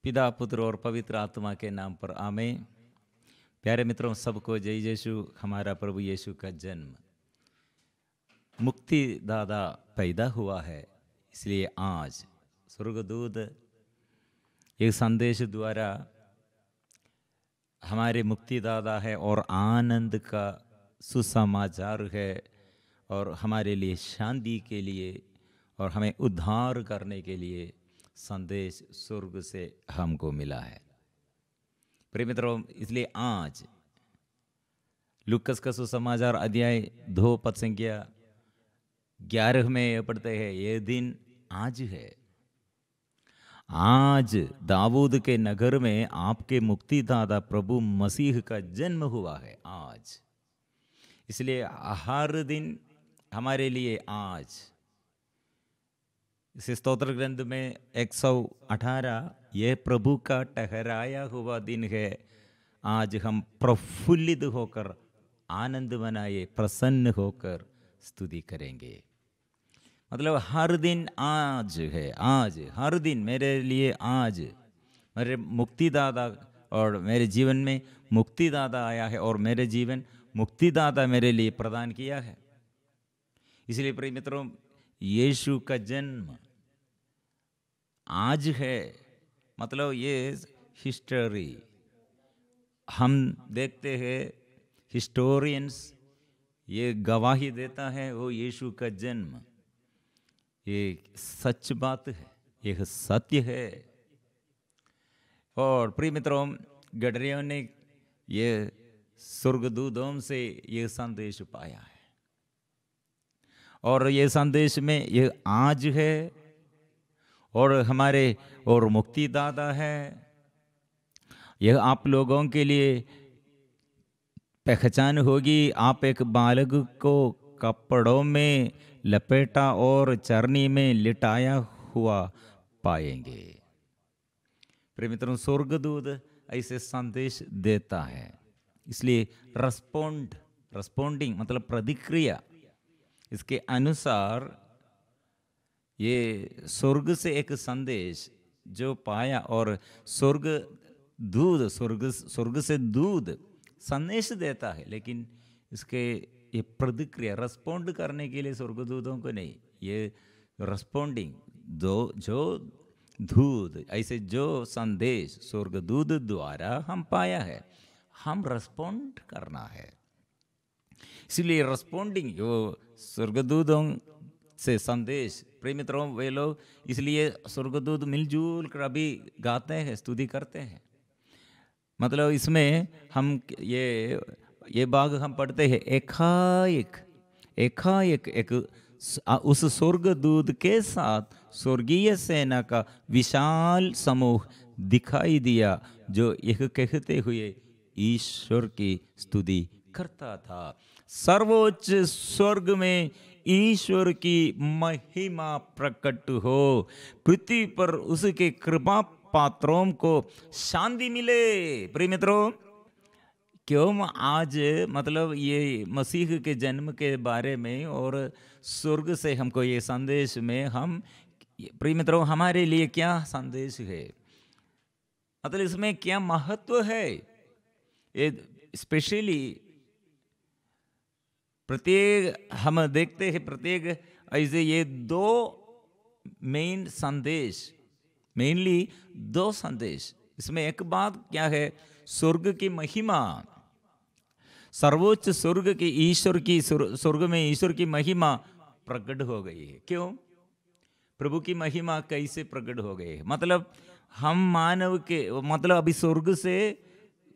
पिता पुत्र और पवित्र आत्मा के नाम पर आमीन। प्यारे मित्रों, सबको जय यीशु। हमारा प्रभु यीशु का जन्म मुक्तिदाता पैदा हुआ है, इसलिए आज स्वर्गदूत एक संदेश द्वारा हमारे मुक्तिदाता है और आनंद का सुसमाचार है और हमारे लिए शांति के लिए और हमें उद्धार करने के लिए संदेश स्वर्ग से हमको मिला है। प्रिय मित्रों, इसलिए आज लूकस का सुसमाचार अध्याय 2 पद संख्या 11 में यह पढ़ते हैं, ये दिन आज है। आज दाऊद के नगर में आपके मुक्तिदाता प्रभु मसीह का जन्म हुआ है आज। इसलिए हर दिन हमारे लिए आज इस स्तोत्र ग्रंथ में 118 यह प्रभु का ठहराया हुआ दिन है। आज हम प्रफुल्लित होकर आनंद मनाए, प्रसन्न होकर स्तुति करेंगे। मतलब हर दिन आज है, आज हर दिन मेरे लिए आज मेरे मुक्तिदाता और मेरे जीवन में मुक्तिदाता आया है और मेरे जीवन मुक्तिदाता मेरे लिए प्रदान किया है। इसलिए प्रिय मित्रों, यीशु का जन्म आज है। मतलब ये हिस्टोरी हम देखते हैं, हिस्टोरियंस ये गवाही देता है वो यीशु का जन्म ये सच बात है, यह सत्य है। और प्रिय मित्रों, गडरियों ने ये स्वर्गदूतों से ये संदेश पाया है और ये संदेश में ये आज है और हमारे और मुक्तिदाता है। यह आप लोगों के लिए पहचान होगी। आप एक बालक को कपड़ों में लपेटा और चरनी में लिटाया हुआ पाएंगे। प्रिय मित्रों, स्वर्गदूत ऐसे संदेश देता है। इसलिए रेस्पोंडिंग मतलब प्रतिक्रिया, इसके अनुसार ये स्वर्ग से एक संदेश जो पाया और स्वर्ग से दूध संदेश देता है, लेकिन इसके ये प्रतिक्रिया रेस्पोंड करने के लिए स्वर्गदूतों को नहीं, ये रेस्पोंडिंग जो दूध ऐसे जो संदेश स्वर्गदूत द्वारा हम पाया है, हम रेस्पोंड करना है। इसलिए रेस्पोंडिंग जो स्वर्गदूतों से संदेश, प्रिय मित्रों, वे लोग इसलिए स्वर्गदूत मिलजुल कर अभी गाते हैं, स्तुति करते हैं। मतलब इसमें हम ये भाग हम पढ़ते हैं, एकाएक एक उस स्वर्गदूत के साथ स्वर्गीय सेना का विशाल समूह दिखाई दिया जो यह कहते हुए ईश्वर की स्तुति करता था, सर्वोच्च स्वर्ग में ईश्वर की महिमा प्रकट हो, पृथ्वी पर उसके कृपा पात्रों को शांति मिले। प्रिय मित्रों, क्यों आज मतलब ये मसीह के जन्म के बारे में और स्वर्ग से हमको ये संदेश में हम, प्रिय मित्रों, हमारे लिए क्या संदेश है, मतलब इसमें क्या महत्व है। ये स्पेशली प्रत्येक हम देखते हैं, प्रत्येक ऐसे ये मेनली दो संदेश। इसमें एक बात क्या है, स्वर्ग की महिमा, सर्वोच्च स्वर्ग की ईश्वर की स्वर्ग में ईश्वर की महिमा प्रकट हो गई है। क्यों? प्रभु की महिमा कैसे प्रकट हो गई है? मतलब हम मानव के, मतलब अभी स्वर्ग से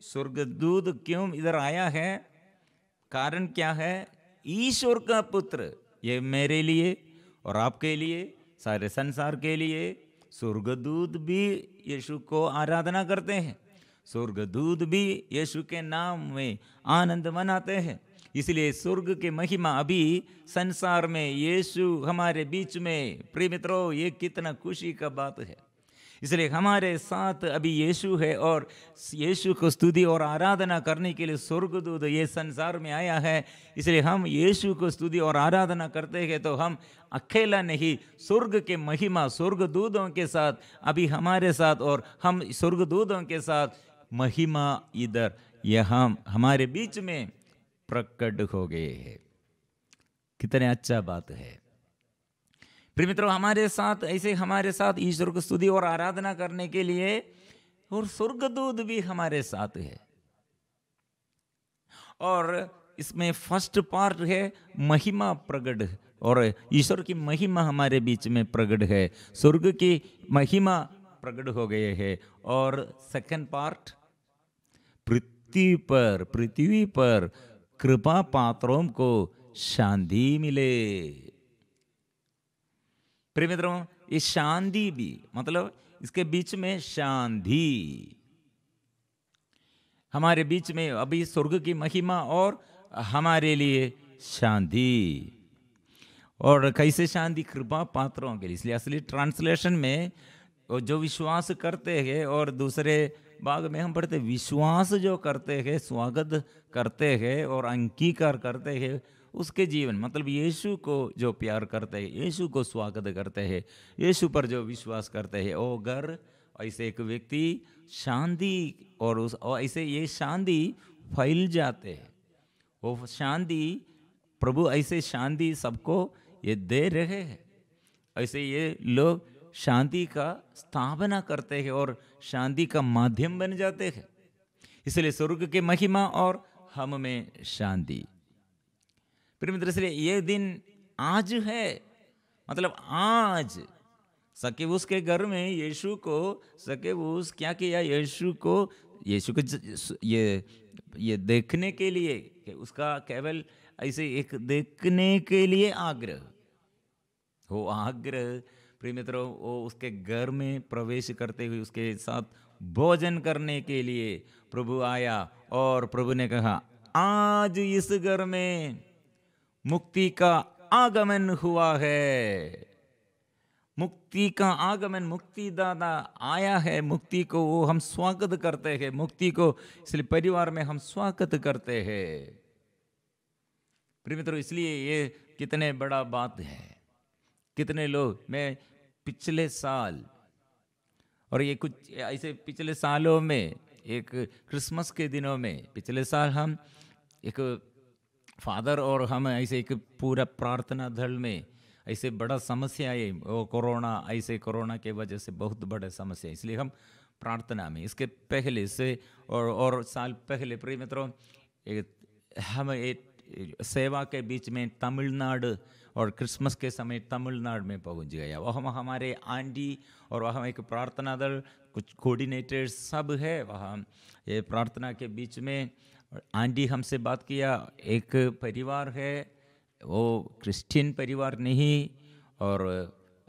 स्वर्गदूत क्यों इधर आया है, कारण क्या है? ईश्वर का पुत्र, ये मेरे लिए और आपके लिए, सारे संसार के लिए स्वर्गदूत भी यीशु को आराधना करते हैं, स्वर्गदूत भी यीशु के नाम में आनंद मनाते हैं। इसलिए स्वर्ग के महिमा अभी संसार में यीशु हमारे बीच में, प्रिय मित्रों, ये कितना खुशी का बात है। इसलिए हमारे साथ अभी यीशु है और यीशु को स्तुति और आराधना करने के लिए स्वर्गदूत ये संसार में आया है। इसलिए हम यीशु को स्तुति और आराधना करते हैं तो हम अकेला नहीं, स्वर्ग के महिमा स्वर्गदूतों के साथ अभी हमारे साथ, और हम स्वर्गदूतों के साथ महिमा इधर यहाँ हमारे बीच में प्रकट हो गए हैं। कितने अच्छा बात है प्रिय मित्रों, हमारे साथ ऐसे हमारे साथ ईश्वर को स्तुति और आराधना करने के लिए और स्वर्गदूत भी हमारे साथ है। और इसमें फर्स्ट पार्ट है महिमा प्रकट, और ईश्वर की महिमा हमारे बीच में प्रकट है, स्वर्ग की महिमा प्रकट हो गए है। और सेकंड पार्ट, पृथ्वी पर कृपा पात्रों को शांति मिले। प्रिय मित्रों, ये शांति भी मतलब इसके बीच में शांति हमारे बीच में अभी स्वर्ग की महिमा और हमारे लिए शांति। और कैसे शांति? कृपा पात्रों के लिए। इसलिए असली ट्रांसलेशन में जो विश्वास करते हैं, और दूसरे भाग में हम पढ़ते विश्वास जो करते हैं, स्वागत करते हैं और अंगीकार करते हैं, उसके जीवन मतलब यीशु को जो प्यार करते हैं, यीशु को स्वागत करते हैं, यीशु पर जो विश्वास करते हैं, वो घर ऐसे एक व्यक्ति शांति और ऐसे ये शांति फैल जाते हैं। वो शांति प्रभु ऐसे शांति सबको ये दे रहे हैं, ऐसे ये लोग शांति का स्थापना करते हैं और शांति का माध्यम बन जाते हैं। इसलिए स्वर्ग के महिमा और हम में शांति। प्रिय मित्र, इसलिए ये दिन आज है, मतलब आज सकेबूस के घर में यीशु को सकेबूस क्या किया? यीशु को ये देखने के लिए, उसका केवल ऐसे एक देखने के लिए आग्रह, वो आग्रह प्रिय मित्रों, वो उसके घर में प्रवेश करते हुए उसके साथ भोजन करने के लिए प्रभु आया। और प्रभु ने कहा, आज इस घर में मुक्ति का आगमन हुआ है। मुक्ति का आगमन, मुक्तिदाता आया है। मुक्ति को वो हम स्वागत करते हैं, मुक्ति को इसलिए परिवार में हम स्वागत करते हैं। प्रिय मित्रों, इसलिए ये कितने बड़ा बात है। कितने लोग, मैं पिछले साल और ये कुछ ऐसे पिछले सालों में, एक क्रिसमस के दिनों में पिछले साल हम एक फादर और हम ऐसे एक पूरा प्रार्थना दल में ऐसे बड़ा समस्या है, वो कोरोना, ऐसे कोरोना के वजह से बहुत बड़ा समस्या, इसलिए हम प्रार्थना में इसके पहले से और साल पहले प्रिय मित्रों हम एक सेवा के बीच में तमिलनाडु और क्रिसमस के समय तमिलनाडु में पहुंच गया। वहाँ हमारे आंटी और वहाँ एक प्रार्थना दल, कुछ कोऑर्डिनेटर्स सब है वहाँ। ये प्रार्थना के बीच में आंटी हमसे बात किया, एक परिवार है, वो क्रिश्चियन परिवार नहीं और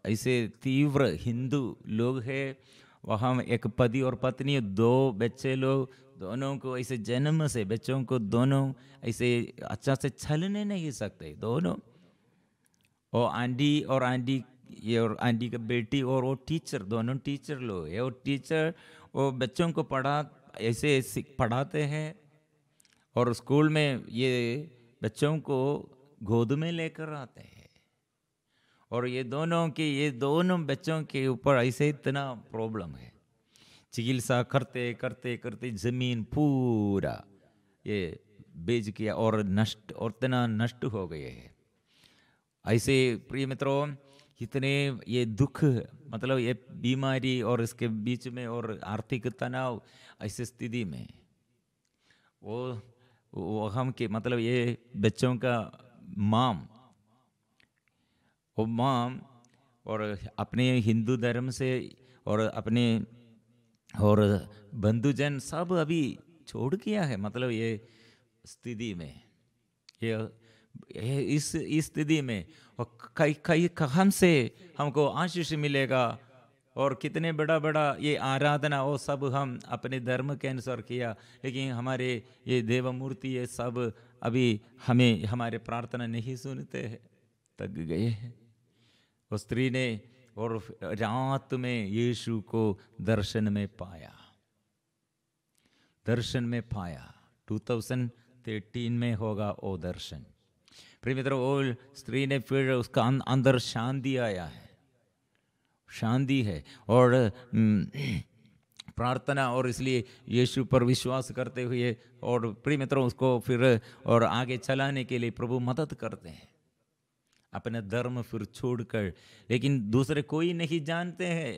ऐसे तीव्र हिंदू लोग हैं। वहाँ एक पति और पत्नी, दो बच्चे लोग, दोनों को ऐसे जन्म से बच्चों को दोनों ऐसे अच्छा से चलने नहीं सकते दोनों। और आंटी और आंटी, ये और आंटी का बेटी और वो टीचर, दोनों टीचर लोग है। वो टीचर वो बच्चों को ऐसे पढ़ाते हैं और स्कूल में ये बच्चों को गोद में लेकर आते हैं। और ये दोनों बच्चों के ऊपर ऐसे इतना प्रॉब्लम है, चिकित्सा करते करते करते जमीन पूरा ये बेच किया और नष्ट, और इतना नष्ट हो गए हैं। ऐसे प्रिय मित्रों, इतने ये दुख, मतलब ये बीमारी और इसके बीच में और आर्थिक तनाव, ऐसी स्थिति में वो हम के मतलब ये बच्चों का माम और अपने हिंदू धर्म से और अपने और बंधुजन सब अभी छोड़ किया है। मतलब ये स्थिति में, ये इस स्थिति में कई कहाँ से हमको आशीष मिलेगा, और कितने बड़ा ये आराधना वो सब हम अपने धर्म के अनुसार किया, लेकिन हमारे ये देव मूर्ति ये सब अभी हमें हमारे प्रार्थना नहीं सुनते हैं, थक गए हैं। उस स्त्री ने और रात में यीशु को दर्शन में पाया, दर्शन में पाया। 2013 में होगा वो दर्शन। प्रिय मित्रों, वो स्त्री ने फिर उसका अंदर शांति आया है, शांति है और प्रार्थना, और इसलिए यीशु पर विश्वास करते हुए और प्रिय मित्रों उसको फिर और आगे चलाने के लिए प्रभु मदद करते हैं, अपना धर्म फिर छोड़कर। लेकिन दूसरे कोई नहीं जानते हैं,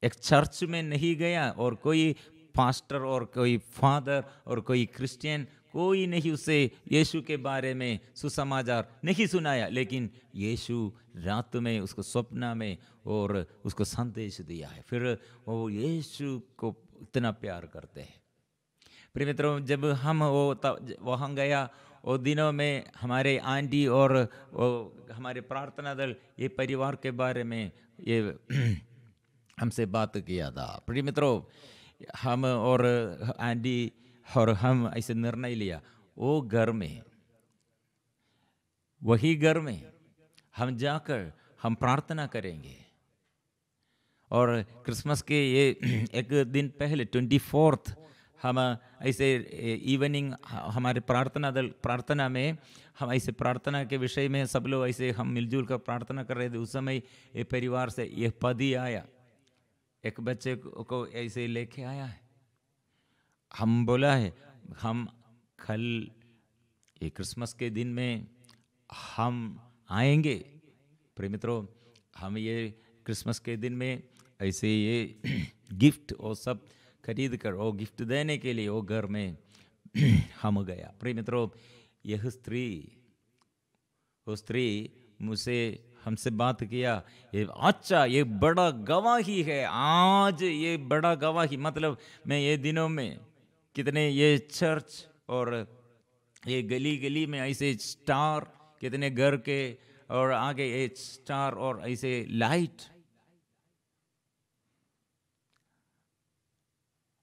एक चर्च में नहीं गया और कोई पास्टर और कोई फादर और कोई क्रिश्चियन कोई नहीं उसे यीशु के बारे में सुसमाचार नहीं सुनाया, लेकिन यीशु रात में उसको स्वप्न में और उसको संदेश दिया है। फिर वो यीशु को इतना प्यार करते हैं। प्रिय मित्रों, जब हम वहाँ गया वो दिनों में हमारे आंटी और हमारे प्रार्थना दल ये परिवार के बारे में ये हमसे बात किया था। प्रिय मित्रों, हम और आंटी और हम ऐसे निर्णय लिया, वो घर में, वही घर में हम जाकर हम प्रार्थना करेंगे। और क्रिसमस के ये एक दिन पहले 24 हम ऐसे इवनिंग हमारे प्रार्थना में हम ऐसे प्रार्थना के विषय में सब लोग ऐसे हम मिलजुल कर प्रार्थना कर रहे थे। उस समय ये परिवार से यह पद ही आया, एक बच्चे को ऐसे लेके आया है। हम बोला है हम कल ये क्रिसमस के दिन में हम आएंगे। प्रिय मित्रों, हम ये क्रिसमस के दिन में ऐसे ये गिफ्ट और सब खरीद कर वो गिफ्ट देने के लिए वो घर में हम गया। प्रिय मित्रों, यह वो स्त्री मुझसे हमसे बात किया, ये अच्छा ये बड़ा गवाही है, आज ये बड़ा गवाही, मतलब मैं ये दिनों में कितने ये चर्च और ये गली गली में ऐसे स्टार, कितने घर के और आगे ये स्टार और ऐसे लाइट,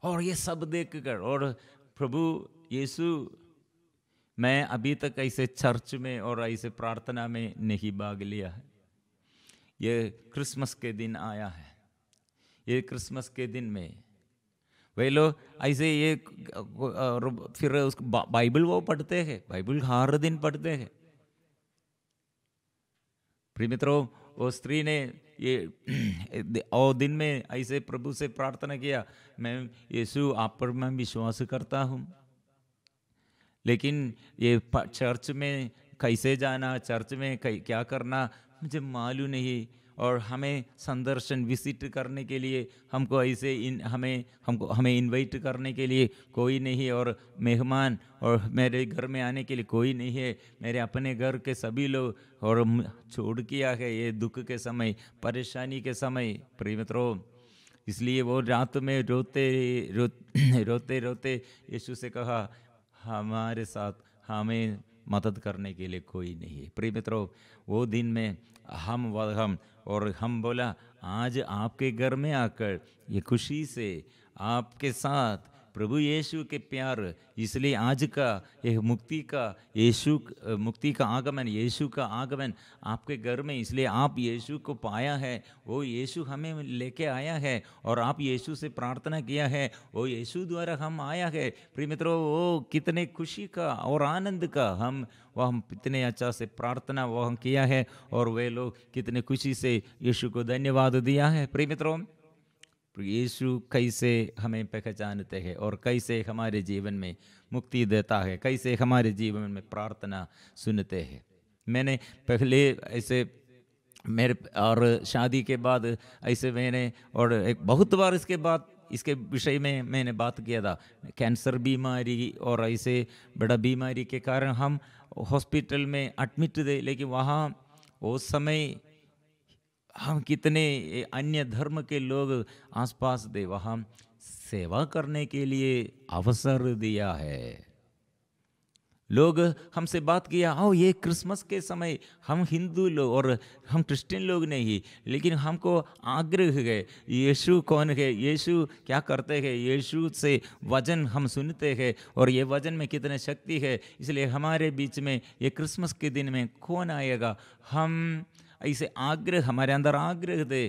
और ये सब देखकर, और प्रभु यीशु, मैं अभी तक ऐसे चर्च में और ऐसे प्रार्थना में नहीं भाग लिया है। ये क्रिसमस के दिन आया है, ये क्रिसमस के दिन में वे लोग ऐसे ये फिर उसको बाइबल वो पढ़ते हैं, बाइबल हर दिन पढ़ते हैं। प्रिय मित्रों, वो स्त्री ने ये और दिन में ऐसे प्रभु से प्रार्थना किया, मैं यीशु आप पर मैं विश्वास करता हूँ, लेकिन ये चर्च में कैसे जाना, चर्च में क्या करना मुझे मालूम नहीं, और हमें संदर्शन विजिट करने के लिए हमको ऐसे हमें इनवाइट करने के लिए कोई नहीं, और मेहमान और मेरे घर में आने के लिए कोई नहीं है। मेरे अपने घर के सभी लोग और छोड़ किया है ये दुख के समय, परेशानी के समय। प्रिय मित्रों, इसलिए वो रात में रोते रोते यीशु से कहा, हमारे साथ हमें मदद करने के लिए कोई नहीं है। प्रिय मित्रों, वो दिन में हम बोला, आज आपके घर में आकर ये खुशी से आपके साथ प्रभु यीशु के प्यार, इसलिए आज का यह मुक्ति का आगमन, यीशु का आगमन आपके घर में, इसलिए आप यीशु को पाया है, वो यीशु हमें लेके आया है, और आप यीशु से प्रार्थना किया है, वो यीशु द्वारा हम आया है। प्रिय मित्रों, वो कितने खुशी का और आनंद का हम इतने अच्छा से प्रार्थना वो हम किया है, और वे लोग कितने खुशी से यीशु को धन्यवाद दिया है। प्रिय मित्रों, यीशु कैसे हमें पहचानते हैं और कैसे हमारे जीवन में मुक्ति देता है, कैसे हमारे जीवन में प्रार्थना सुनते हैं। मैंने पहले ऐसे मेरे और शादी के बाद ऐसे मैंने और एक बहुत बार इसके विषय में मैंने बात किया था, कैंसर बीमारी और ऐसे बड़ा बीमारी के कारण हम हॉस्पिटल में एडमिट थे, लेकिन वहाँ उस समय हम कितने अन्य धर्म के लोग आसपास थे, वहाँ सेवा करने के लिए अवसर दिया है। लोग हमसे बात किया, आओ ये क्रिसमस के समय हम हिंदू लोग और हम क्रिश्चियन लोग नहीं, लेकिन हमको आग्रह है, यीशु कौन है, यीशु क्या करते हैं, यीशु से वचन हम सुनते हैं और ये वचन में कितने शक्ति है, इसलिए हमारे बीच में ये क्रिसमस के दिन में कौन आएगा, हम ऐसे आग्रह हमारे अंदर आग्रह थे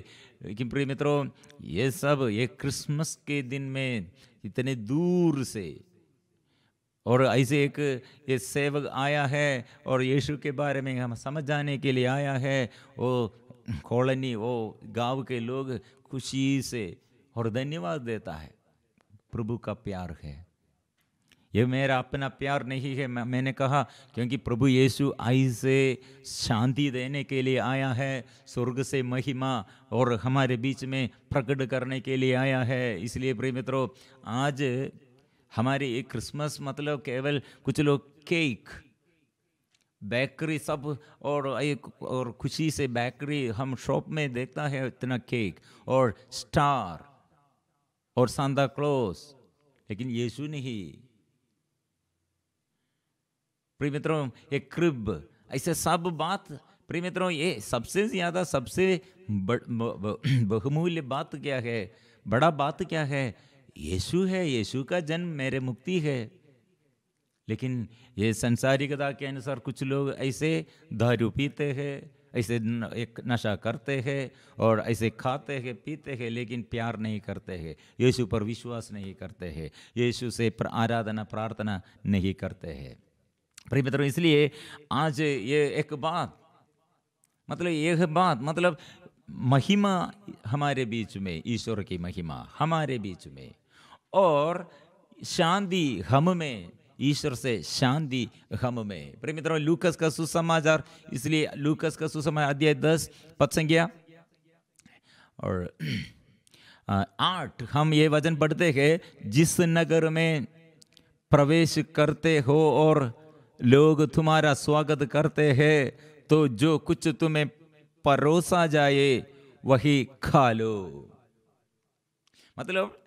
कि प्रिय मित्रों, ये सब ये क्रिसमस के दिन में इतने दूर से, और ऐसे एक ये सेवक आया है और यीशु के बारे में हम समझ जाने के लिए आया है। वो कॉलोनी, वो गांव के लोग खुशी से और धन्यवाद देता है। प्रभु का प्यार है, ये मेरा अपना प्यार नहीं है। मैंने कहा क्योंकि प्रभु यीशु ऐसे शांति देने के लिए आया है, स्वर्ग से महिमा और हमारे बीच में प्रकट करने के लिए आया है। इसलिए प्रिय मित्रों, आज हमारी एक क्रिसमस मतलब केवल कुछ लोग केक, बेकरी सब और खुशी से बेकरी हम शॉप में देखता है, इतना केक और स्टार और सांता क्लॉज, लेकिन यीशु नहीं। प्रिय मित्रों, ये क्रिब, ऐसे सब बात, प्रिय मित्रों, ये सबसे ज्यादा सबसे बहुमूल्य बात क्या है, बड़ा बात क्या है? यीशु है। यीशु का जन्म मेरे मुक्ति है। लेकिन ये संसारिकता के अनुसार कुछ लोग ऐसे दारू पीते हैं, ऐसे एक नशा करते हैं और ऐसे खाते हैं पीते हैं, लेकिन प्यार नहीं करते हैं, यीशु पर विश्वास नहीं करते हैं, यीशु से आराधना प्रार्थना नहीं करते हैं। प्रिय मित्रों, इसलिए आज ये एक बात मतलब महिमा हमारे बीच में, ईश्वर की महिमा हमारे बीच में, और शांति हम में, ईश्वर से शांति हम में। प्रिय मित्रों, लूकस का सुसमाचार, इसलिए लूकस का सुसमाचार अध्याय 10 पद संख्या और 8 हम ये वचन पढ़ते हैं, जिस नगर में प्रवेश करते हो और लोग तुम्हारा स्वागत करते हैं, तो जो कुछ तुम्हें परोसा जाए वही खा लो। मतलब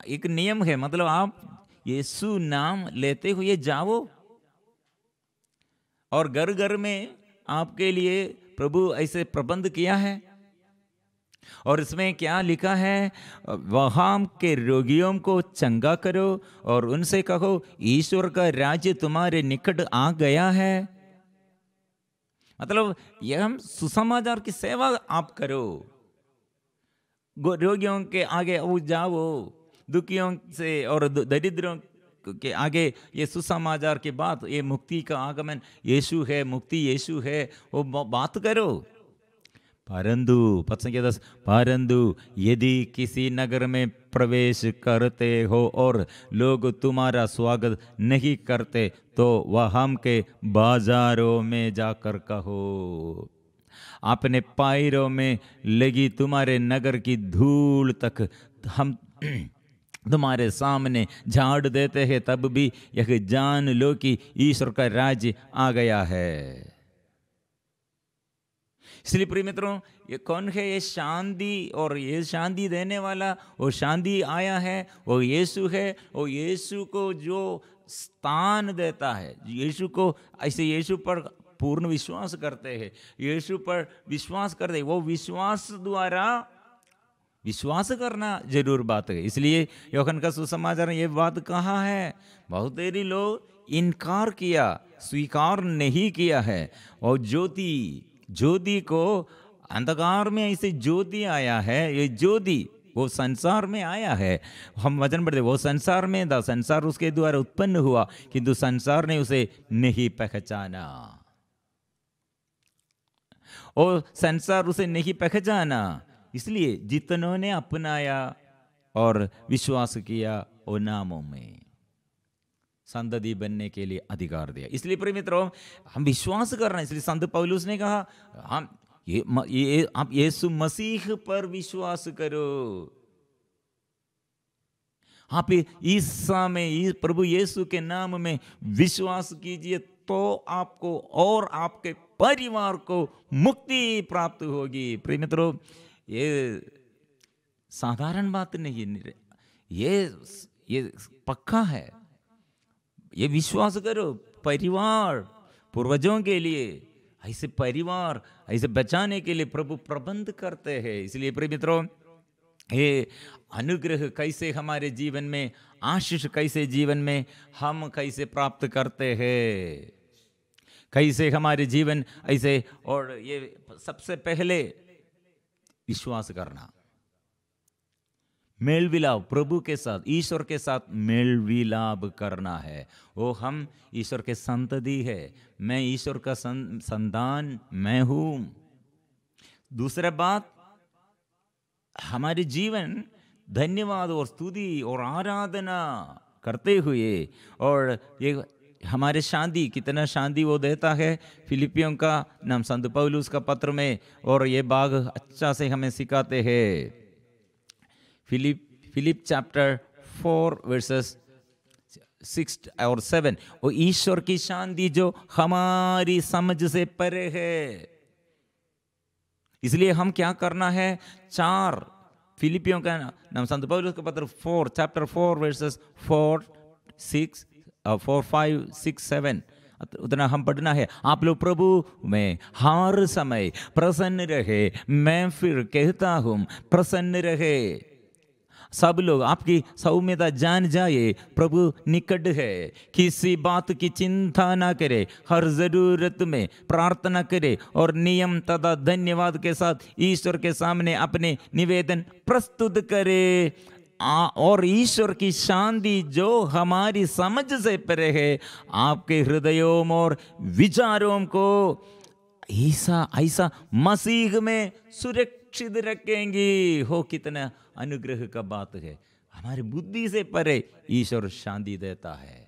एक नियम है, मतलब आप यीशु नाम लेते हुए जाओ, और घर घर में आपके लिए प्रभु ऐसे प्रबंध किया है। और इसमें क्या लिखा है? वहां के रोगियों को चंगा करो और उनसे कहो, ईश्वर का राज्य तुम्हारे निकट आ गया है। मतलब यह हम सुसमाचार की सेवा आप करो, रोगियों के आगे जाओ, दुखियों से और दरिद्रों के आगे ये सुसमाचार की बात, ये मुक्ति का आगमन यीशु है, मुक्ति यीशु है, वो बात करो। परंतु 10 परंतु यदि किसी नगर में प्रवेश करते हो और लोग तुम्हारा स्वागत नहीं करते, तो वहां के बाजारों में जाकर कहो, अपने पैरों में लगी तुम्हारे नगर की धूल तक हम तुम्हारे सामने झाड़ देते हैं, तब भी यह जान लो कि ईश्वर का राज्य आ गया है। इसलिए प्रिय मित्रों, ये कौन है? ये शांति, और ये शांति देने वाला, वो शांति आया है, वो यीशु है। वो यीशु को जो स्थान देता है, यीशु को ऐसे यीशु पर पूर्ण विश्वास करते हैं, यीशु पर विश्वास करते हैं, वो विश्वास द्वारा, विश्वास करना जरूर बात है। इसलिए यूहन्ना का सुसमाचार ये बात कहा है, बहुत देरी लोग इनकार किया, स्वीकार नहीं किया है। और ज्योति को अंधकार में ऐसे ज्योति आया है, ये ज्योति वो संसार में आया है। हम वचन पढ़ते, वो संसार में था, संसार उसके द्वारा उत्पन्न हुआ, किंतु संसार ने उसे नहीं पहचाना, और संसार उसे नहीं पहचाना। इसलिए जितनों ने अपनाया और विश्वास किया, वो नामों में संतति बनने के लिए अधिकार दिया। इसलिए प्रिय मित्रों, हम विश्वास कर रहे हैं। इसलिए संत पौलुस ने कहा, हम आप यीशु मसीह पर विश्वास करो, आप ईसा में, प्रभु यीशु के नाम में विश्वास कीजिए, तो आपको और आपके परिवार को मुक्ति प्राप्त होगी। प्रिय मित्रों, ये साधारण बात नहीं है, ये पक्का है। ये विश्वास करो, परिवार, पूर्वजों के लिए ऐसे परिवार ऐसे बचाने के लिए प्रभु प्रबंध करते हैं। इसलिए प्रिय मित्रों, ये अनुग्रह कैसे हमारे जीवन में, आशीष कैसे जीवन में हम कैसे प्राप्त करते हैं, कैसे हमारे जीवन ऐसे, और ये सबसे पहले विश्वास करना, मेल विलाप प्रभु के साथ, ईश्वर के साथ मेल विलाप करना है। वो हम ईश्वर के संतति है, मैं ईश्वर का संतान मैं हूं। दूसरा बात, हमारे जीवन धन्यवाद और स्तुति और आराधना करते हुए, और ये हमारे शांति, कितना शांति वो देता है। फिलिपियों का नाम संत पौलुस का पत्र में, और ये भाग अच्छा से हमें सिखाते हैं। फिलिप चैप्टर 4 वर्सेस 6 और 7, वो ईश्वर की शांति जो हमारी समझ से परे है। इसलिए हम क्या करना है, 4 फिलिपियों का नाम संत पौलुस का पत्र चैप्टर 4 वर्सेस 4, 5, 6, 7 उतना हम पढ़ना है। आप लोग प्रभु में हर समय प्रसन्न रहे, मैं फिर कहता हूं प्रसन्न रहे। सब लोग आपकी सौम्यता जान जाए, प्रभु निकट है। किसी बात की चिंता ना करे, हर जरूरत में प्रार्थना करे और नियम तथा धन्यवाद के साथ ईश्वर के सामने अपने निवेदन प्रस्तुत करे। और ईश्वर की शांति जो हमारी समझ से परे है, आपके हृदयों और विचारों को ऐसा मसीह में सुरक्षित रखेंगी। हो कितना अनुग्रह का बात है। हमारे बुद्धि से परे ईश्वर शांति देता है,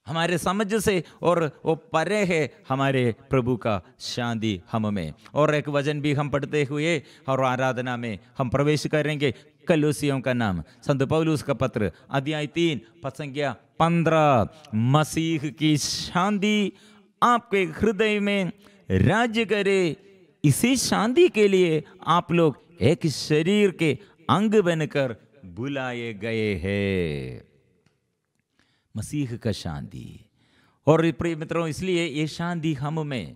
हमारे समझ से और वो परे है हमारे प्रभु का शांति हम में। और एक वचन भी हम पढ़ते हुए और आराधना में हम प्रवेश करेंगे। कलोसियों का नाम संत पौलुस का पत्र अध्याय 3 पद संख्या 15, मसीह की शांति आपके हृदय में राज्य करे। इसी शांति के लिए आप लोग एक शरीर के अंग बनकर बुलाए गए हैं। मसीह का शांति। और प्रिय मित्रों, इसलिए ये शांति हम में।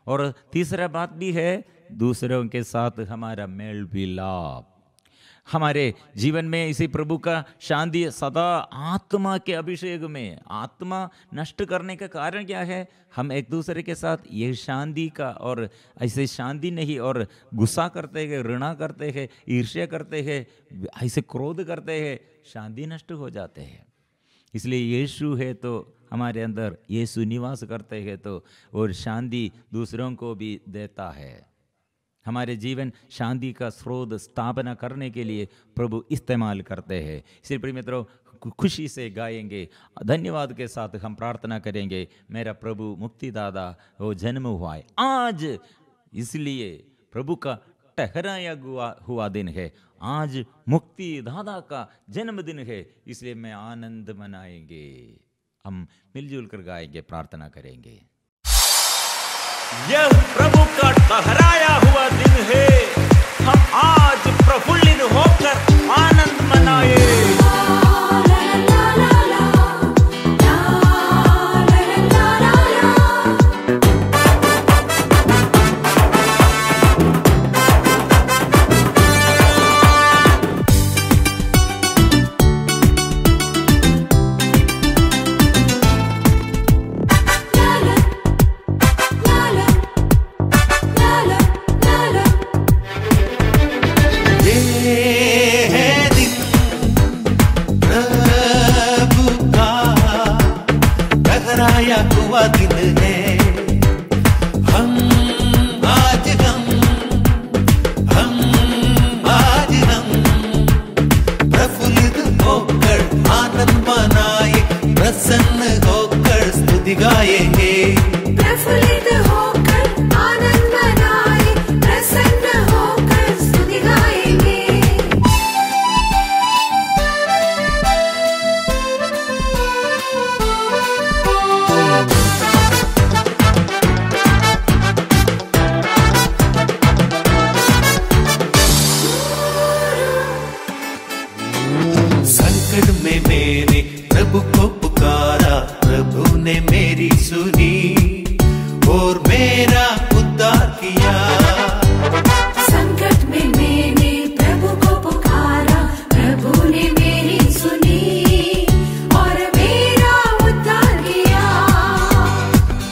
और तीसरा बात भी है, दूसरों के साथ हमारा मेल विलाप। हमारे जीवन में इसी प्रभु का शांति सदा आत्मा के अभिषेक में। आत्मा नष्ट करने का कारण क्या है? हम एक दूसरे के साथ ये शांति का, और ऐसे शांति नहीं, और गुस्सा करते हैं, घृणा करते हैं, ईर्ष्या करते हैं, ऐसे क्रोध करते हैं, शांति नष्ट हो जाते हैं। इसलिए यीशु है तो हमारे अंदर, यीशु निवास करते हैं तो, और शांति दूसरों को भी देता है। हमारे जीवन शांति का स्रोत स्थापना करने के लिए प्रभु इस्तेमाल करते हैं। इसलिए प्रिय मित्रों, खुशी से गाएंगे, धन्यवाद के साथ हम प्रार्थना करेंगे। मेरा प्रभु मुक्तिदाता वो जन्म हुआ है आज, इसलिए प्रभु का ठहराया हुआ दिन है। आज मुक्तिदाता का जन्मदिन है, इसलिए मैं आनंद मनाएंगे। हम मिलजुल कर गाएंगे, प्रार्थना करेंगे। यह प्रभु का ठहराया हुआ दिन है, हम आज प्रफुल्लित होकर आनंद मनाए।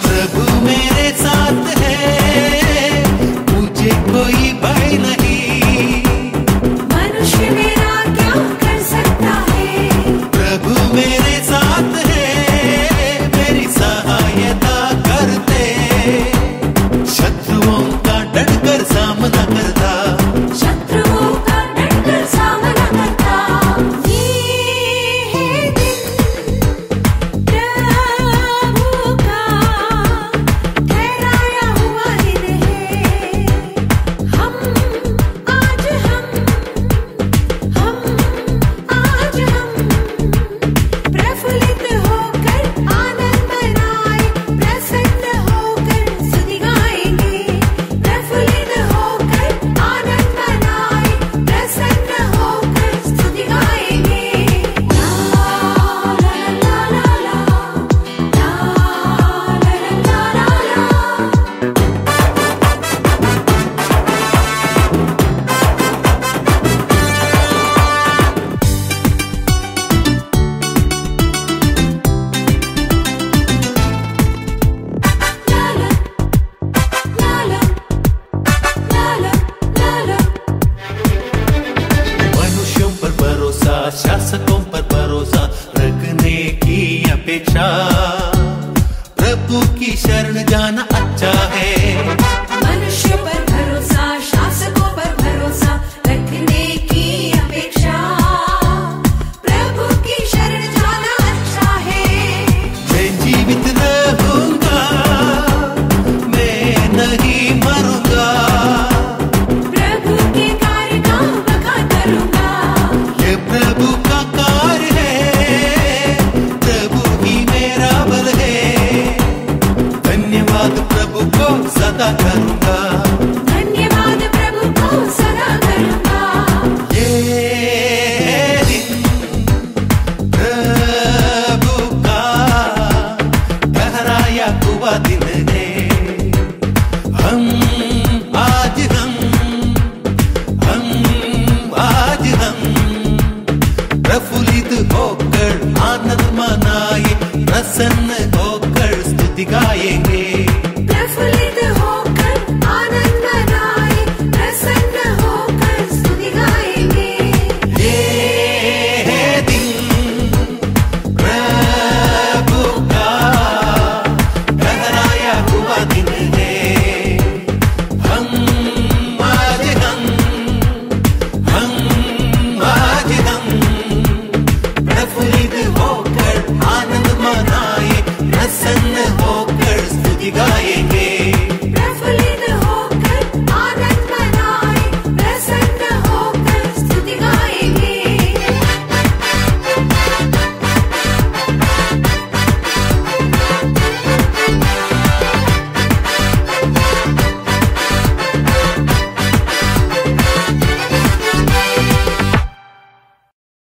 प्रभु शासकों पर भरोसा रखने की अपेक्षा, प्रभु की शरण जाना अच्छा है। मनुष्य पर भरोसा, शासकों पर भरोसा रखने की अपेक्षा, प्रभु की शरण जाना अच्छा है। मैं जीवित रहूंगा, मैं नहीं मरूंगा, प्रभु के कार्य का बखान करूंगा। ये प्रभु का कार्य है, प्रभु ही मेरा बल है। धन्यवाद प्रभु को सदा करूंगा, धन्यवाद प्रभु को सदा करूंगा। ये दिन प्रभु का ठहराया हुआ दिन है। हम आज प्रफुल्लित होकर आनंद मनाए, प्रसन्न